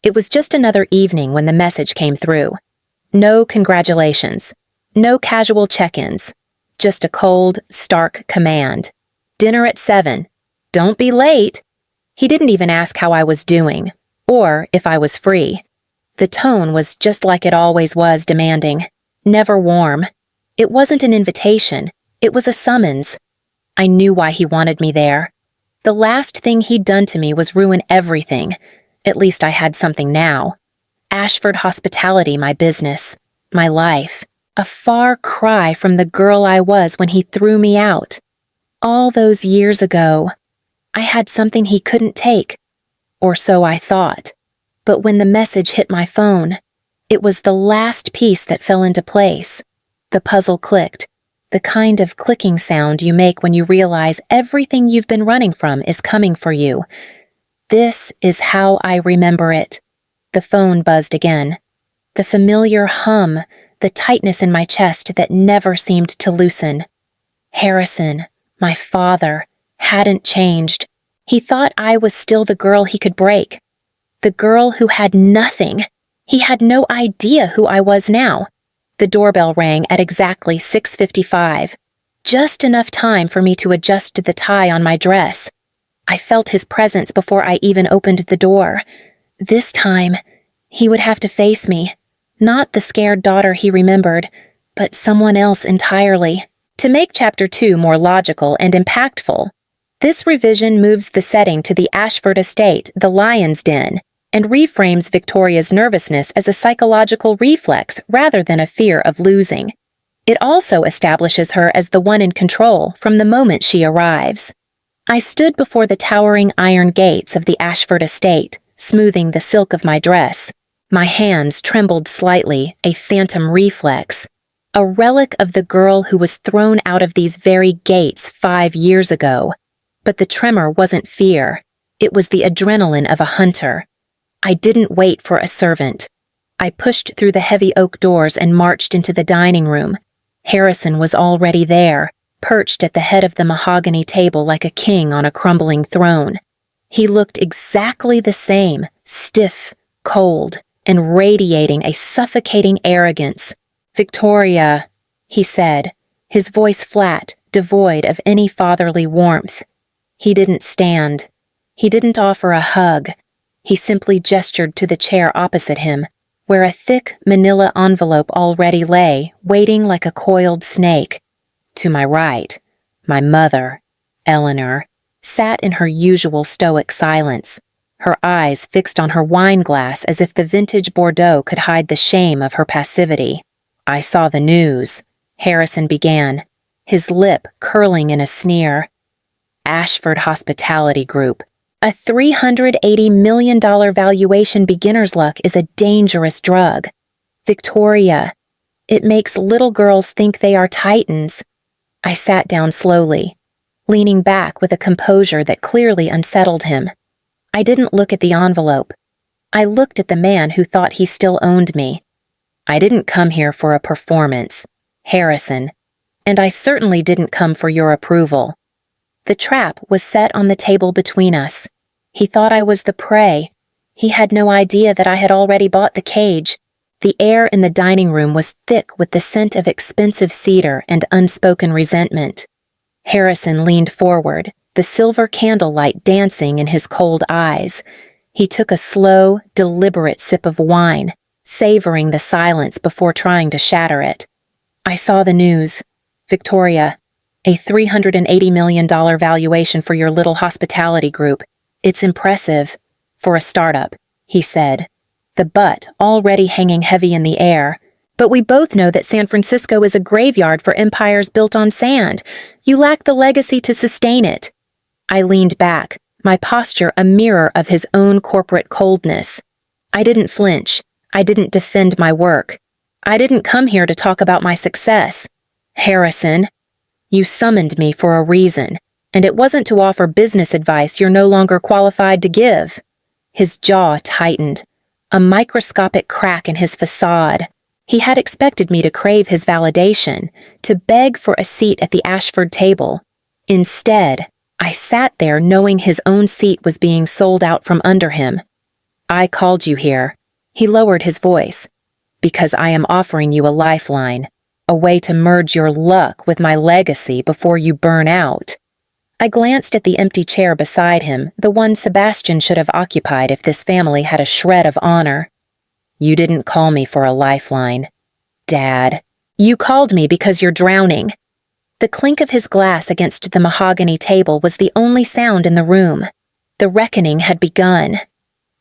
It was just another evening when the message came through. No congratulations. No casual check-ins. Just a cold, stark command. Dinner at 7. Don't be late. He didn't even ask how I was doing, or if I was free. The tone was just like it always was, demanding. Never warm. It wasn't an invitation. It was a summons. I knew why he wanted me there. The last thing he'd done to me was ruin everything. At least I had something now. Ashford hospitality, my business, my life. A far cry from the girl I was when he threw me out. All those years ago, I had something he couldn't take. Or so I thought. But when the message hit my phone, it was the last piece that fell into place. The puzzle clicked. The kind of clicking sound you make when you realize everything you've been running from is coming for you. This is how I remember it. The phone buzzed again. The familiar hum, the tightness in my chest that never seemed to loosen. Harrison, my father, hadn't changed. He thought I was still the girl he could break. The girl who had nothing. He had no idea who I was now. The doorbell rang at exactly 6:55. Just enough time for me to adjust the tie on my dress. I felt his presence before I even opened the door. This time, he would have to face me. Not the scared daughter he remembered, but someone else entirely. To make Chapter 2 more logical and impactful, this revision moves the setting to the Ashford estate, the Lion's Den, and reframes Victoria's nervousness as a psychological reflex rather than a fear of losing. It also establishes her as the one in control from the moment she arrives. I stood before the towering iron gates of the Ashford estate, smoothing the silk of my dress. My hands trembled slightly, a phantom reflex, a relic of the girl who was thrown out of these very gates 5 years ago. But the tremor wasn't fear. It was the adrenaline of a hunter. I didn't wait for a servant. I pushed through the heavy oak doors and marched into the dining room. Harrison was already there, perched at the head of the mahogany table like a king on a crumbling throne. He looked exactly the same, stiff, cold, and radiating a suffocating arrogance. "Victoria," he said, his voice flat, devoid of any fatherly warmth. He didn't stand. He didn't offer a hug. He simply gestured to the chair opposite him, where a thick manila envelope already lay, waiting like a coiled snake. To my right, my mother, Eleanor, sat in her usual stoic silence, her eyes fixed on her wine glass as if the vintage Bordeaux could hide the shame of her passivity. "I saw the news," Harrison began, his lip curling in a sneer. "Ashford Hospitality Group. A $380 million valuation beginner's luck is a dangerous drug. Victoria, it makes little girls think they are titans." I sat down slowly, leaning back with a composure that clearly unsettled him. I didn't look at the envelope. I looked at the man who thought he still owned me. "I didn't come here for a performance, Harrison, and I certainly didn't come for your approval." The trap was set on the table between us. He thought I was the prey. He had no idea that I had already bought the cage. The air in the dining room was thick with the scent of expensive cedar and unspoken resentment. Harrison leaned forward, the silver candlelight dancing in his cold eyes. He took a slow, deliberate sip of wine, savoring the silence before trying to shatter it. "I saw the news. Victoria, a $380 million valuation for your little hospitality group. It's impressive. For a startup," he said, the butt already hanging heavy in the air. "But we both know that San Francisco is a graveyard for empires built on sand. You lack the legacy to sustain it." I leaned back, my posture a mirror of his own corporate coldness. I didn't flinch. I didn't defend my work. I didn't come here to talk about my success. "Harrison, you summoned me for a reason, and it wasn't to offer business advice you're no longer qualified to give." His jaw tightened, a microscopic crack in his facade. He had expected me to crave his validation, to beg for a seat at the Ashford table. Instead, I sat there knowing his own seat was being sold out from under him. I called you here. He lowered his voice. Because I am offering you a lifeline, a way to merge your luck with my legacy before you burn out. I glanced at the empty chair beside him, the one Sebastian should have occupied if this family had a shred of honor. You didn't call me for a lifeline. Dad, you called me because you're drowning. The clink of his glass against the mahogany table was the only sound in the room. The reckoning had begun.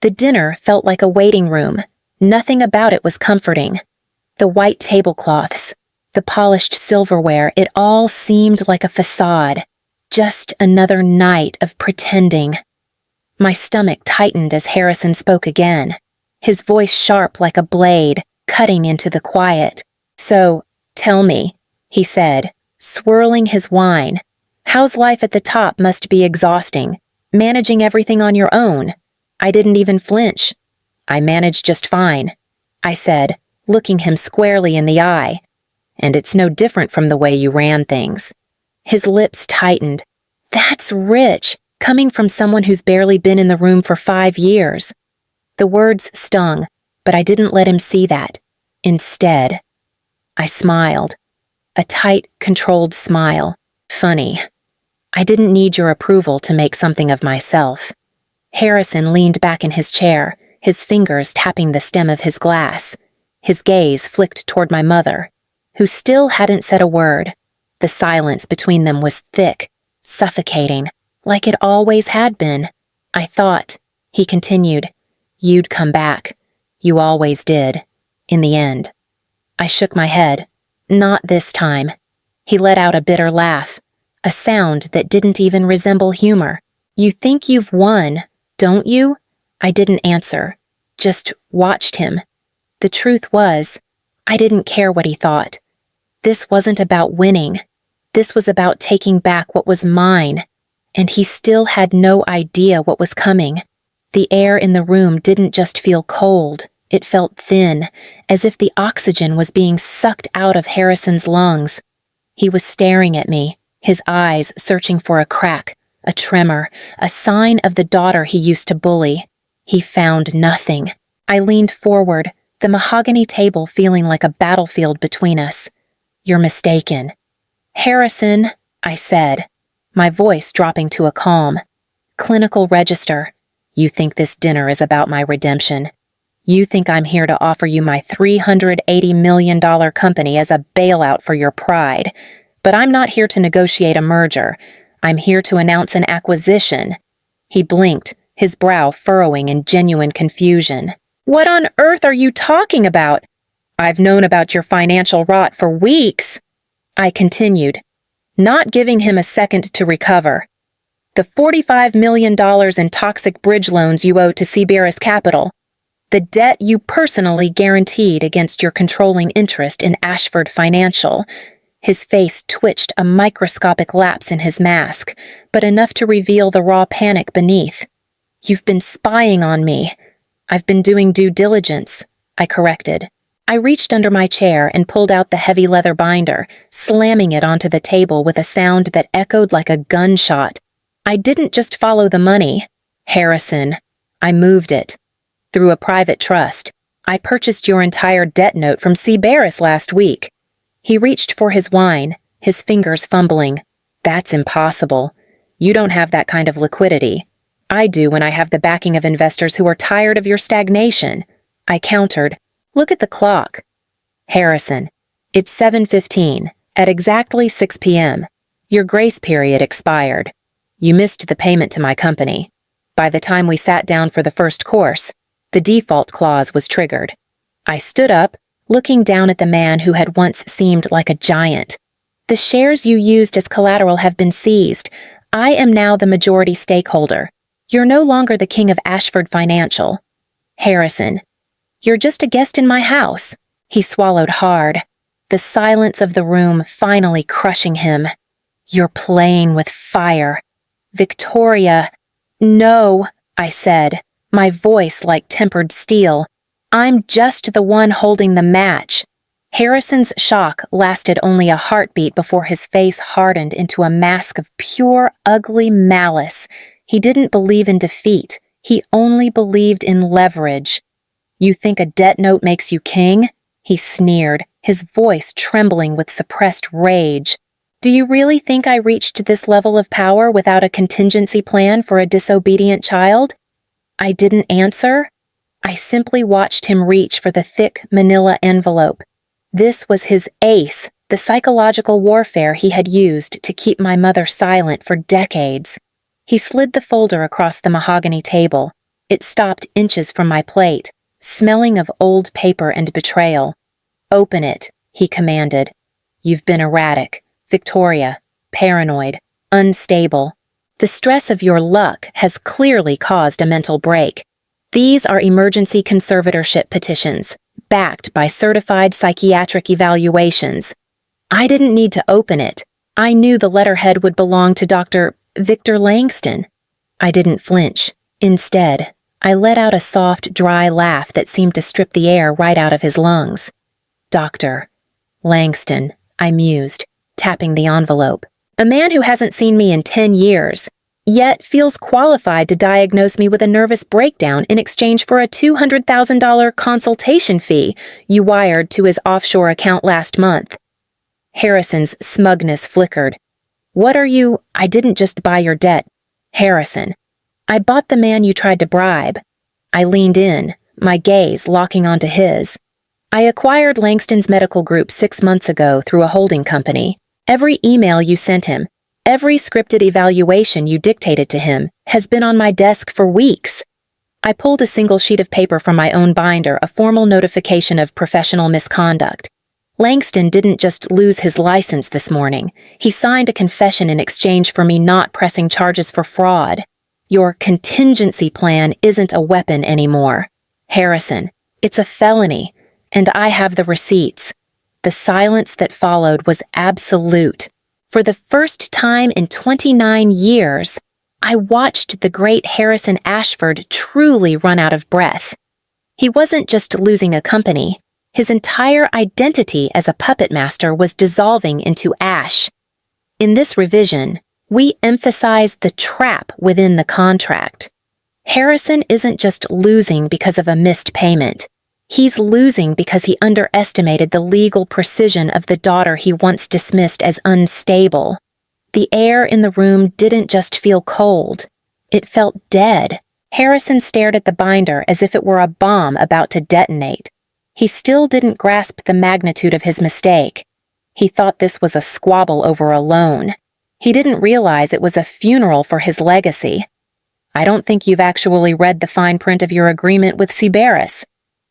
The dinner felt like a waiting room. Nothing about it was comforting. The white tablecloths, the polished silverware, it all seemed like a facade. Just another night of pretending. My stomach tightened as Harrison spoke again, his voice sharp like a blade, cutting into the quiet. So, tell me, he said, swirling his wine. How's life at the top must be exhausting, managing everything on your own. I didn't even flinch. I managed just fine, I said, looking him squarely in the eye. And it's no different from the way you ran things. His lips tightened. That's rich, coming from someone who's barely been in the room for 5 years. The words stung, but I didn't let him see that. Instead, I smiled. A tight, controlled smile. Funny. I didn't need your approval to make something of myself. Harrison leaned back in his chair, his fingers tapping the stem of his glass. His gaze flicked toward my mother, who still hadn't said a word. The silence between them was thick, suffocating, like it always had been. I thought, he continued, you'd come back. You always did. In the end. I shook my head. Not this time. He let out a bitter laugh, a sound that didn't even resemble humor. You think you've won, don't you? I didn't answer, just watched him. The truth was, I didn't care what he thought. This wasn't about winning. This was about taking back what was mine, and he still had no idea what was coming. The air in the room didn't just feel cold, it felt thin, as if the oxygen was being sucked out of Harrison's lungs. He was staring at me, his eyes searching for a crack, a tremor, a sign of the daughter he used to bully. He found nothing. I leaned forward, the mahogany table feeling like a battlefield between us. You're mistaken. Harrison, I said, my voice dropping to a calm. Clinical register. You think this dinner is about my redemption. You think I'm here to offer you my $380 million company as a bailout for your pride. But I'm not here to negotiate a merger. I'm here to announce an acquisition. He blinked, his brow furrowing in genuine confusion. What on earth are you talking about? I've known about your financial rot for weeks. I continued, not giving him a second to recover. The $45 million in toxic bridge loans you owe to Seaberis Capital. The debt you personally guaranteed against your controlling interest in Ashford Financial. His face twitched a microscopic lapse in his mask, but enough to reveal the raw panic beneath. You've been spying on me. I've been doing due diligence, I corrected. I reached under my chair and pulled out the heavy leather binder, slamming it onto the table with a sound that echoed like a gunshot. I didn't just follow the money. Harrison, I moved it. Through a private trust, I purchased your entire debt note from Seaberis last week. He reached for his wine, his fingers fumbling. That's impossible. You don't have that kind of liquidity. I do when I have the backing of investors who are tired of your stagnation. I countered. Look at the clock. Harrison, it's 7:15, at exactly 6 p.m. Your grace period expired. You missed the payment to my company. By the time we sat down for the first course, the default clause was triggered. I stood up, looking down at the man who had once seemed like a giant. The shares you used as collateral have been seized. I am now the majority stakeholder. You're no longer the king of Ashford Financial. Harrison, you're just a guest in my house. He swallowed hard, the silence of the room finally crushing him. You're playing with fire. Victoria. No, I said, my voice like tempered steel. I'm just the one holding the match. Harrison's shock lasted only a heartbeat before his face hardened into a mask of pure, ugly malice. He didn't believe in defeat. He only believed in leverage. You think a debt note makes you king? He sneered, his voice trembling with suppressed rage. Do you really think I reached this level of power without a contingency plan for a disobedient child? I didn't answer. I simply watched him reach for the thick manila envelope. This was his ace, the psychological warfare he had used to keep my mother silent for decades. He slid the folder across the mahogany table. It stopped inches from my plate, smelling of old paper and betrayal. Open it, he commanded. You've been erratic, Victoria, paranoid, unstable. The stress of your luck has clearly caused a mental break. These are emergency conservatorship petitions, backed by certified psychiatric evaluations. I didn't need to open it. I knew the letterhead would belong to Dr. Victor Langston. I didn't flinch. Instead, I let out a soft, dry laugh that seemed to strip the air right out of his lungs. Dr. Langston, I mused, tapping the envelope. A man who hasn't seen me in 10 years, yet feels qualified to diagnose me with a nervous breakdown in exchange for a $200,000 consultation fee you wired to his offshore account last month. Harrison's smugness flickered. What are you? I didn't just buy your debt. Harrison. I bought the man you tried to bribe. I leaned in, my gaze locking onto his. I acquired Langston's medical group 6 months ago through a holding company. Every email you sent him, every scripted evaluation you dictated to him has been on my desk for weeks. I pulled a single sheet of paper from my own binder, a formal notification of professional misconduct. Langston didn't just lose his license this morning. He signed a confession in exchange for me not pressing charges for fraud. Your contingency plan isn't a weapon anymore. Harrison, it's a felony, and I have the receipts. The silence that followed was absolute. For the first time in 29 years, I watched the great Harrison Ashford truly run out of breath. He wasn't just losing a company. His entire identity as a puppet master was dissolving into ash. In this revision, we emphasize the trap within the contract. Harrison isn't just losing because of a missed payment. He's losing because he underestimated the legal precision of the daughter he once dismissed as unstable. The air in the room didn't just feel cold. It felt dead. Harrison stared at the binder as if it were a bomb about to detonate. He still didn't grasp the magnitude of his mistake. He thought this was a squabble over a loan. He didn't realize it was a funeral for his legacy. I don't think you've actually read the fine print of your agreement with Seabaris.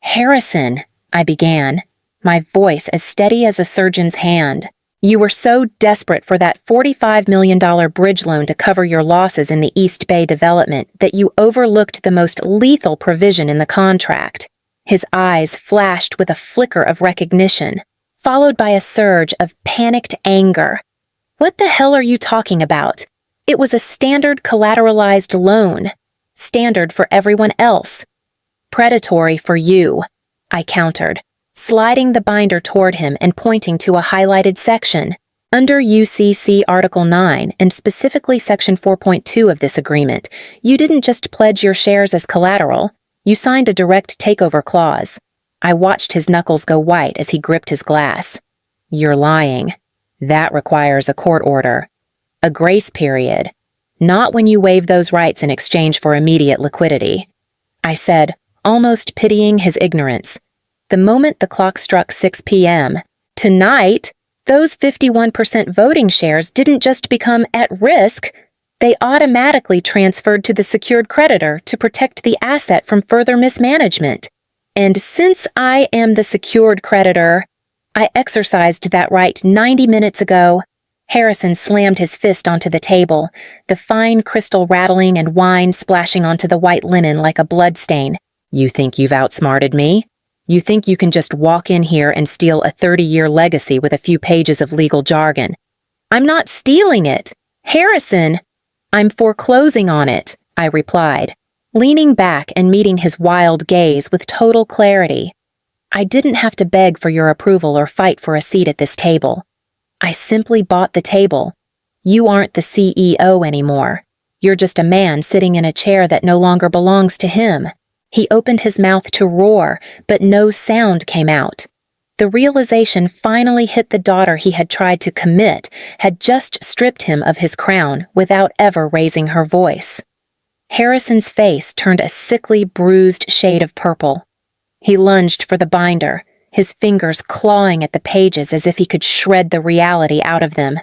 Harrison, I began, my voice as steady as a surgeon's hand. You were so desperate for that $45 million bridge loan to cover your losses in the East Bay development that you overlooked the most lethal provision in the contract. His eyes flashed with a flicker of recognition, followed by a surge of panicked anger. What the hell are you talking about? It was a standard collateralized loan. Standard for everyone else. Predatory for you, I countered, sliding the binder toward him and pointing to a highlighted section. Under UCC Article 9, and specifically Section 4.2 of this agreement, you didn't just pledge your shares as collateral, you signed a direct takeover clause. I watched his knuckles go white as he gripped his glass. You're lying. That requires a court order. A grace period. Not when you waive those rights in exchange for immediate liquidity. I said, almost pitying his ignorance. The moment the clock struck 6 p.m., tonight, those 51% voting shares didn't just become at risk, they automatically transferred to the secured creditor to protect the asset from further mismanagement. And since I am the secured creditor, I exercised that right 90 minutes ago. Harrison slammed his fist onto the table, the fine crystal rattling and wine splashing onto the white linen like a bloodstain. You think you've outsmarted me? You think you can just walk in here and steal a 30-year legacy with a few pages of legal jargon? I'm not stealing it. Harrison! I'm foreclosing on it, I replied, leaning back and meeting his wild gaze with total clarity. I didn't have to beg for your approval or fight for a seat at this table. I simply bought the table. You aren't the CEO anymore. You're just a man sitting in a chair that no longer belongs to him." He opened his mouth to roar, but no sound came out. The realization finally hit the daughter he had tried to commit had just stripped him of his crown without ever raising her voice. Harrison's face turned a sickly, bruised shade of purple. He lunged for the binder, his fingers clawing at the pages as if he could shred the reality out of them.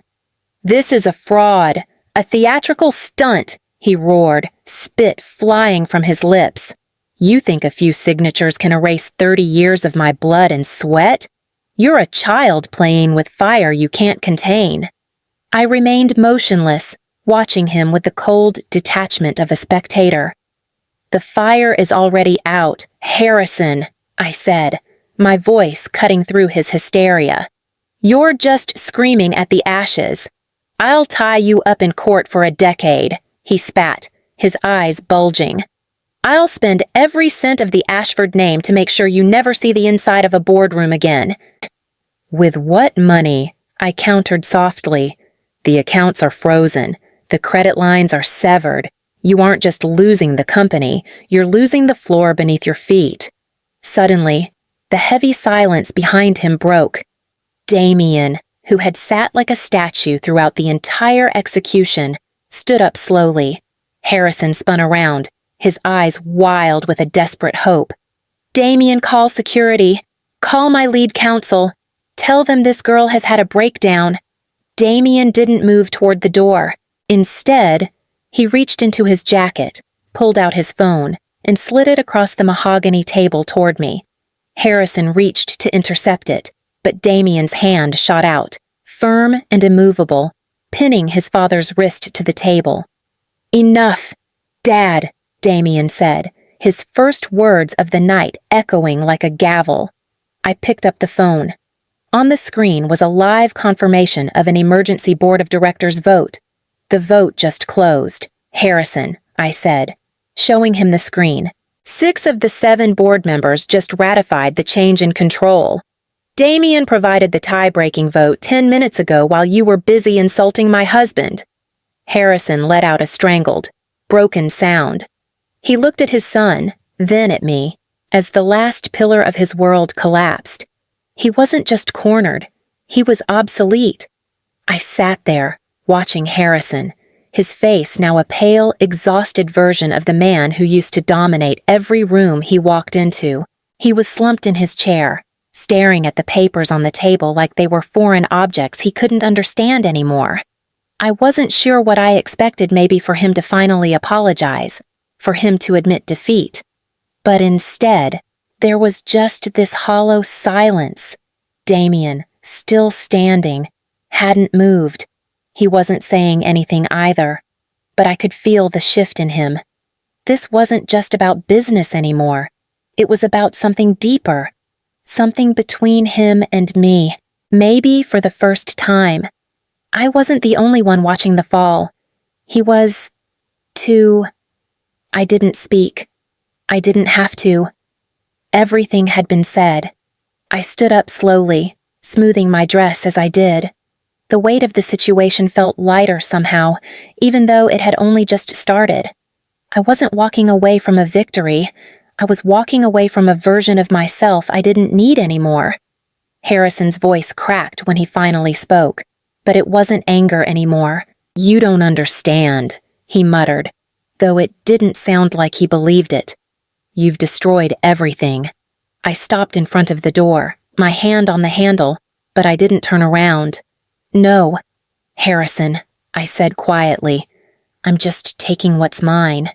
"This is a fraud, a theatrical stunt," he roared, spit flying from his lips. "You think a few signatures can erase 30 years of my blood and sweat? You're a child playing with fire you can't contain." I remained motionless, watching him with the cold detachment of a spectator. "The fire is already out, Harrison," I said, my voice cutting through his hysteria. "You're just screaming at the ashes. I'll tie you up in court for a decade," he spat, his eyes bulging. "I'll spend every cent of the Ashford name to make sure you never see the inside of a boardroom again." "With what money?" I countered softly. "The accounts are frozen. The credit lines are severed. You aren't just losing the company, you're losing the floor beneath your feet." Suddenly, the heavy silence behind him broke. Damien, who had sat like a statue throughout the entire execution, stood up slowly. Harrison spun around, his eyes wild with a desperate hope. "Damien, call security. Call my lead counsel. Tell them this girl has had a breakdown." Damien didn't move toward the door. Instead, he reached into his jacket, pulled out his phone, and slid it across the mahogany table toward me. Harrison reached to intercept it, but Damien's hand shot out, firm and immovable, pinning his father's wrist to the table. "Enough, Dad," Damien said, his first words of the night echoing like a gavel. I picked up the phone. On the screen was a live confirmation of an emergency board of directors vote. The vote just closed. "Harrison," I said, showing him the screen. "6 of the 7 board members just ratified the change in control. Damien provided the tie-breaking vote 10 minutes ago while you were busy insulting my husband." Harrison let out a strangled, broken sound. He looked at his son, then at me, as the last pillar of his world collapsed. He wasn't just cornered, he was obsolete. I sat there, watching Harrison, his face now a pale, exhausted version of the man who used to dominate every room he walked into. He was slumped in his chair, staring at the papers on the table like they were foreign objects he couldn't understand anymore. I wasn't sure what I expected, maybe for him to finally apologize, for him to admit defeat. But instead, there was just this hollow silence. Damien, still standing, hadn't moved. He wasn't saying anything either, but I could feel the shift in him. This wasn't just about business anymore. It was about something deeper, something between him and me, maybe for the first time. I wasn't the only one watching the fall. He was, too. I didn't speak. I didn't have to. Everything had been said. I stood up slowly, smoothing my dress as I did. The weight of the situation felt lighter somehow, even though it had only just started. I wasn't walking away from a victory. I was walking away from a version of myself I didn't need anymore. Harrison's voice cracked when he finally spoke, but it wasn't anger anymore. "You don't understand," he muttered, though it didn't sound like he believed it. "You've destroyed everything." I stopped in front of the door, my hand on the handle, but I didn't turn around. "No, Harrison," I said quietly. "I'm just taking what's mine."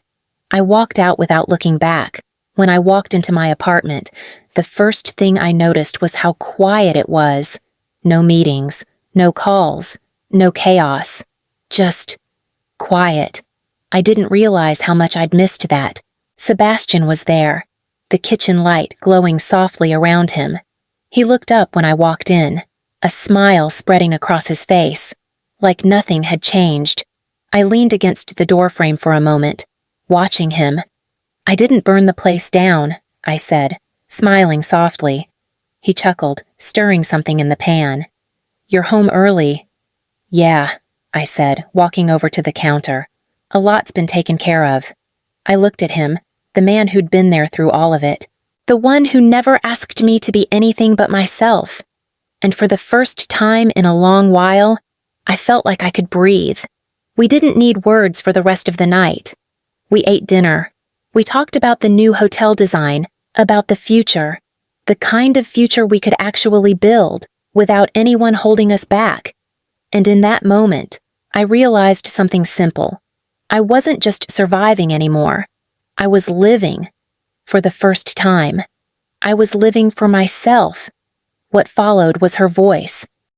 I walked out without looking back. When I walked into my apartment, the first thing I noticed was how quiet it was. No meetings, no calls, no chaos. Just quiet. I didn't realize how much I'd missed that. Sebastian was there, the kitchen light glowing softly around him. He looked up when I walked in, a smile spreading across his face, like nothing had changed. I leaned against the doorframe for a moment, watching him. "I didn't burn the place down," I said, smiling softly. He chuckled, stirring something in the pan. "You're home early." "Yeah," I said, walking over to the counter. A lot's been taken care of. I looked at him, the man who'd been there through all of it. The one who never asked me to be anything but myself. And for the first time in a long while, I felt like I could breathe. We didn't need words for the rest of the night. We ate dinner. We talked about the new hotel design, about the future, the kind of future we could actually build without anyone holding us back. And in that moment, I realized something simple. I wasn't just surviving anymore. I was living. For the first time. I was living for myself. What followed was her voice.